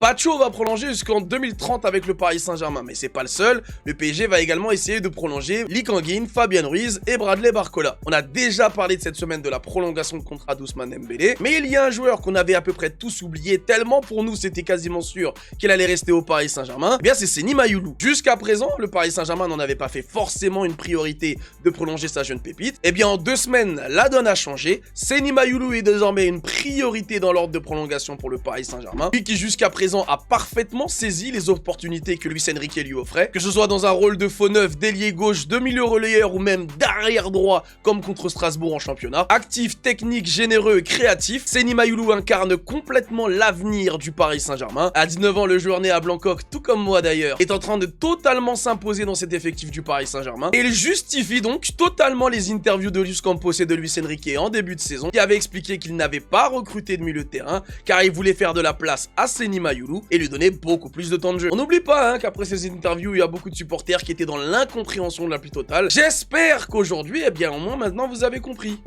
Pacho va prolonger jusqu'en 2030 avec le Paris Saint-Germain, mais c'est pas le seul. Le PSG va également essayer de prolonger Lee Kang-in, Fabien Ruiz et Bradley Barcola. On a déjà parlé de cette semaine de la prolongation de contrat d'Ousmane Dembélé, mais il y a un joueur qu'on avait à peu près tous oublié, tellement pour nous c'était quasiment sûr qu'il allait rester au Paris Saint-Germain. Eh bien c'est Seny Mayulu. Jusqu'à présent, le Paris Saint-Germain n'en avait pas fait forcément une priorité de prolonger sa jeune pépite. Eh bien en 2 semaines, la donne a changé. Seny Mayulu est désormais une priorité dans l'ordre de prolongation pour le Paris Saint-Germain, lui qui jusqu'à présent a parfaitement saisi les opportunités que Luis Enrique lui offrait, que ce soit dans un rôle de faux neuf, d'ailier gauche, de milieu relayeur ou même d'arrière droit comme contre Strasbourg en championnat. Actif, technique, généreux et créatif, Seny Mayulu incarne complètement l'avenir du Paris Saint-Germain. À 19 ans, le joueur né à Blancoc, tout comme moi d'ailleurs, est en train de totalement s'imposer dans cet effectif du Paris Saint-Germain. Et il justifie donc totalement les interviews de Luis Campos et de Luis Enrique en début de saison, qui avait expliqué qu'il n'avait pas recruté de milieu de terrain, car il voulait faire de la place à Seny Mayulu et lui donner beaucoup plus de temps de jeu. On n'oublie pas qu'après ces interviews, il y a beaucoup de supporters qui étaient dans l'incompréhension la plus totale. J'espère qu'aujourd'hui, eh bien au moins maintenant vous avez compris.